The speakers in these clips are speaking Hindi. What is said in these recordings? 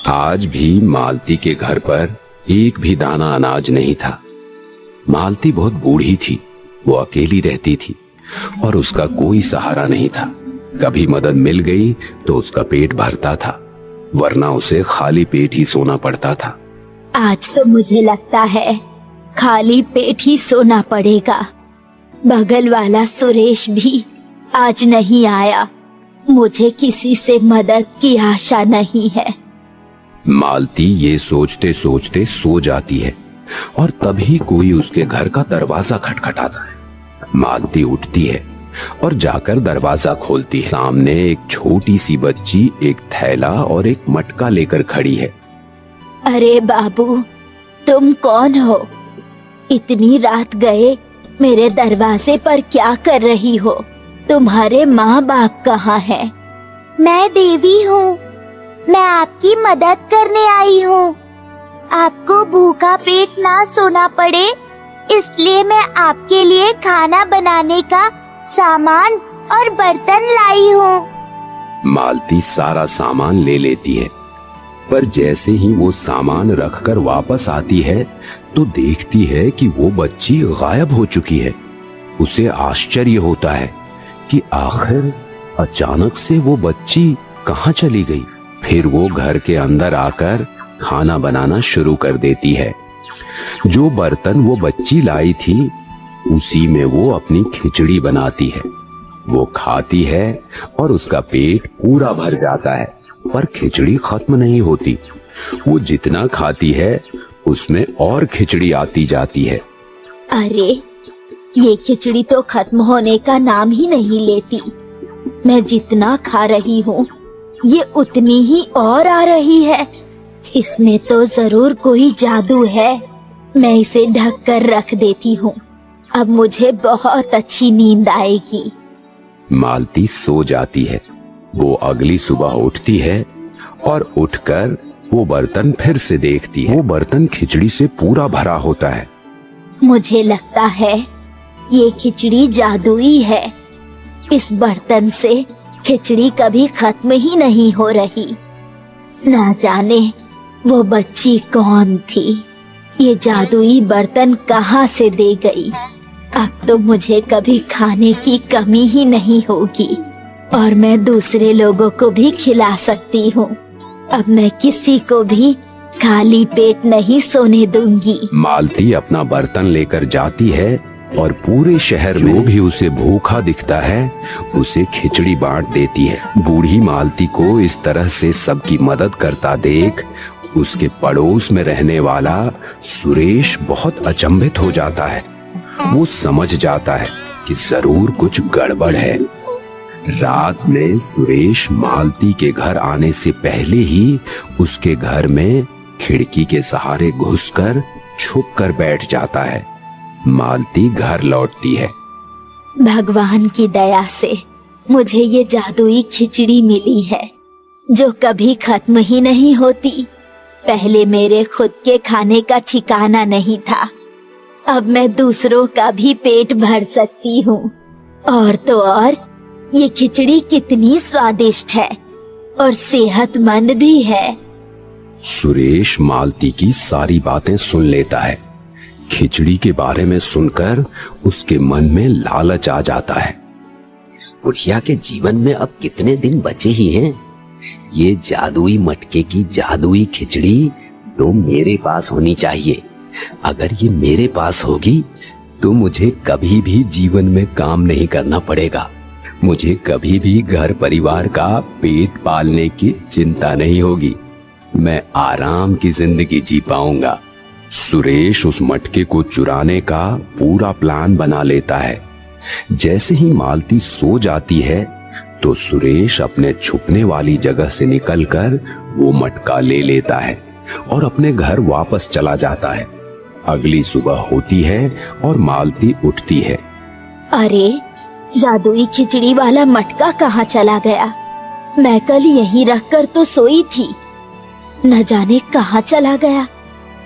आज भी मालती के घर पर एक भी दाना अनाज नहीं था। मालती बहुत बूढ़ी थी, वो अकेली रहती थी और उसका कोई सहारा नहीं था। कभी मदद मिल गई तो उसका पेट भरता था, वरना उसे खाली पेट ही सोना पड़ता था। आज तो मुझे लगता है खाली पेट ही सोना पड़ेगा। बगल वाला सुरेश भी आज नहीं आया। मुझे किसी से मदद की आशा नहीं है। मालती ये सोचते सोचते सो जाती है और तभी कोई उसके घर का दरवाजा खटखटाता है। मालती उठती है और जाकर दरवाजा खोलती है। सामने एक छोटी सी बच्ची एक थैला और एक मटका लेकर खड़ी है। अरे बाबू, तुम कौन हो? इतनी रात गए मेरे दरवाजे पर क्या कर रही हो? तुम्हारे माँ बाप कहाँ हैं? मैं देवी हूँ, मैं आपकी मदद करने आई हूँ। आपको भूखा पेट ना सोना पड़े, इसलिए मैं आपके लिए खाना बनाने का सामान और बर्तन लाई हूँ। मालती सारा सामान ले लेती है, पर जैसे ही वो सामान रखकर वापस आती है तो देखती है कि वो बच्ची गायब हो चुकी है। उसे आश्चर्य होता है कि आखिर अचानक से वो बच्ची कहाँ चली गई। फिर वो घर के अंदर आकर खाना बनाना शुरू कर देती है। जो बर्तन वो बच्ची लाई थी उसी में वो अपनी खिचड़ी बनाती है। वो खाती है और उसका पेट पूरा भर जाता है, पर खिचड़ी खत्म नहीं होती। वो जितना खाती है उसमें और खिचड़ी आती जाती है। अरे, ये खिचड़ी तो खत्म होने का नाम ही नहीं लेती। मैं जितना खा रही हूँ ये उतनी ही और आ रही है। इसमें तो जरूर कोई जादू है। मैं इसे ढक कर रख देती हूँ। अब मुझे बहुत अच्छी नींद आएगी। मालती सो जाती है। वो अगली सुबह उठती है और उठकर वो बर्तन फिर से देखती है। वो बर्तन खिचड़ी से पूरा भरा होता है। मुझे लगता है ये खिचड़ी जादुई है। इस बर्तन से खिचड़ी कभी खत्म ही नहीं हो रही। ना जाने वो बच्ची कौन थी, ये जादुई बर्तन कहाँ से दे गई। अब तो मुझे कभी खाने की कमी ही नहीं होगी और मैं दूसरे लोगों को भी खिला सकती हूँ। अब मैं किसी को भी खाली पेट नहीं सोने दूंगी। मालती अपना बर्तन लेकर जाती है और पूरे शहर में जो भी उसे भूखा दिखता है उसे खिचड़ी बांट देती है। बूढ़ी मालती को इस तरह से सबकी मदद करता देख उसके पड़ोस में रहने वाला सुरेश बहुत अचंभित हो जाता है। वो समझ जाता है कि जरूर कुछ गड़बड़ है। रात में सुरेश मालती के घर आने से पहले ही उसके घर में खिड़की के सहारे घुसकर छुप कर बैठ जाता है। मालती घर लौटती है। भगवान की दया से मुझे ये जादुई खिचड़ी मिली है जो कभी खत्म ही नहीं होती। पहले मेरे खुद के खाने का ठिकाना नहीं था, अब मैं दूसरों का भी पेट भर सकती हूँ। और तो और ये खिचड़ी कितनी स्वादिष्ट है और सेहतमंद भी है। सुरेश मालती की सारी बातें सुन लेता है। खिचड़ी के बारे में सुनकर उसके मन में लालच आ जाता है। इस बुढ़िया के जीवन में अब कितने दिन बचे ही हैं। ये जादुई मटके की जादुई खिचड़ी तो मेरे पास होनी चाहिए। अगर ये मेरे पास होगी तो मुझे कभी भी जीवन में काम नहीं करना पड़ेगा। मुझे कभी भी घर परिवार का पेट पालने की चिंता नहीं होगी। मैं आराम की जिंदगी जी पाऊंगा। सुरेश उस मटके को चुराने का पूरा प्लान बना लेता है। जैसे ही मालती सो जाती है तो सुरेश अपने छुपने वाली जगह से निकलकर वो मटका ले लेता है और अपने घर वापस चला जाता है। अगली सुबह होती है और मालती उठती है। अरे, जादुई खिचड़ी वाला मटका कहाँ चला गया? मैं कल यहीं रखकर तो सोई थी, न जाने कहाँ चला गया।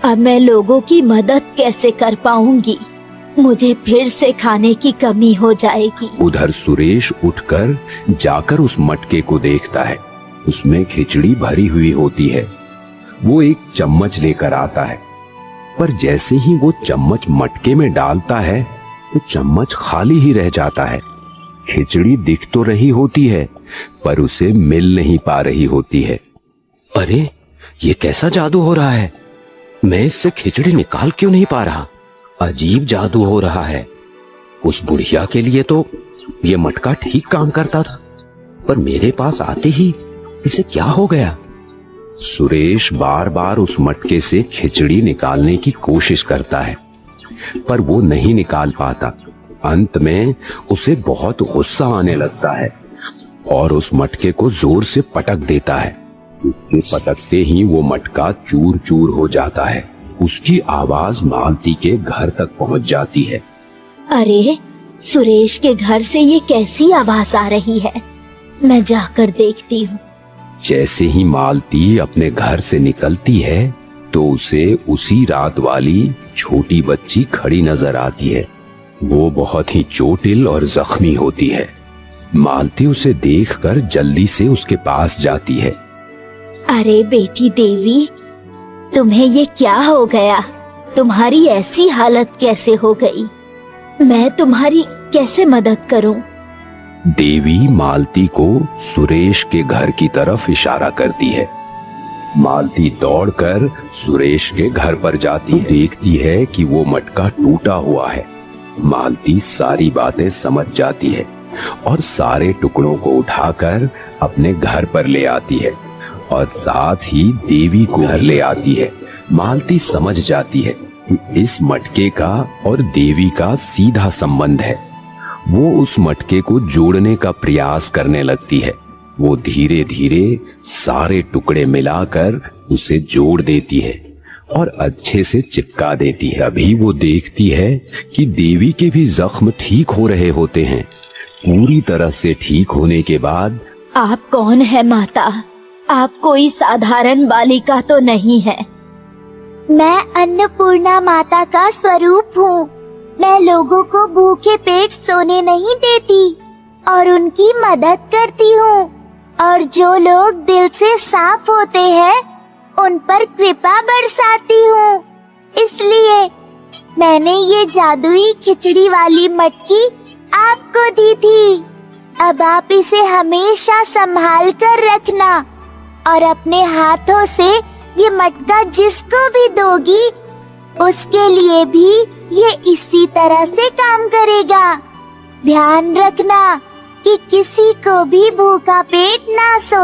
अब मैं लोगों की मदद कैसे कर पाऊंगी? मुझे फिर से खाने की कमी हो जाएगी। उधर सुरेश उठकर जाकर उस मटके को देखता है। उसमें खिचड़ी भरी हुई होती है। वो एक चम्मच लेकर आता है, पर जैसे ही वो चम्मच मटके में डालता है तो चम्मच खाली ही रह जाता है। खिचड़ी दिख तो रही होती है पर उसे मिल नहीं पा रही होती है। अरे, ये कैसा जादू हो रहा है? मैं इससे खिचड़ी निकाल क्यों नहीं पा रहा? अजीब जादू हो रहा है। उस बुढ़िया के लिए तो ये मटका ठीक काम करता था, पर मेरे पास आते ही इसे क्या हो गया? सुरेश बार बार उस मटके से खिचड़ी निकालने की कोशिश करता है, पर वो नहीं निकाल पाता। अंत में उसे बहुत गुस्सा आने लगता है और उस मटके को जोर से पटक देता है। उसके पटकते ही वो मटका चूर चूर हो जाता है। उसकी आवाज मालती के घर तक पहुंच जाती है। अरे, सुरेश के घर से ये कैसी आवाज आ रही है? मैं जाकर देखती हूँ। जैसे ही मालती अपने घर से निकलती है तो उसे उसी रात वाली छोटी बच्ची खड़ी नजर आती है। वो बहुत ही चोटिल और जख्मी होती है। मालती उसे देखकर जल्दी से उसके पास जाती है। अरे बेटी देवी, तुम्हें ये क्या हो गया? तुम्हारी ऐसी हालत कैसे हो गई? मैं तुम्हारी कैसे मदद करूं? देवी मालती को सुरेश के घर की तरफ इशारा करती है। मालती दौड़कर सुरेश के घर पर जाती है। देखती है कि वो मटका टूटा हुआ है। मालती सारी बातें समझ जाती है और सारे टुकड़ों को उठाकर अपने घर पर ले आती है और साथ ही देवी को घर ले आती है। मालती समझ जाती है कि इस मटके का और देवी का सीधा संबंध है। वो उस मटके को जोड़ने का प्रयास करने लगती है। वो धीरे धीरे सारे टुकड़े मिलाकर उसे जोड़ देती है और अच्छे से चिपका देती है। अभी वो देखती है कि देवी के भी जख्म ठीक हो रहे होते हैं। पूरी तरह से ठीक होने के बाद, आप कौन है माता? आप कोई साधारण बालिका तो नहीं है। मैं अन्नपूर्णा माता का स्वरूप हूँ। मैं लोगों को भूखे पेट सोने नहीं देती और उनकी मदद करती हूँ, और जो लोग दिल से साफ होते हैं उन पर कृपा बरसाती हूँ। इसलिए मैंने ये जादुई खिचड़ी वाली मटकी आपको दी थी। अब आप इसे हमेशा संभाल कर रखना और अपने हाथों से ये मटका जिसको भी दोगी उसके लिए भी ये इसी तरह से काम करेगा। ध्यान रखना कि किसी को भी भूखा पेट ना सो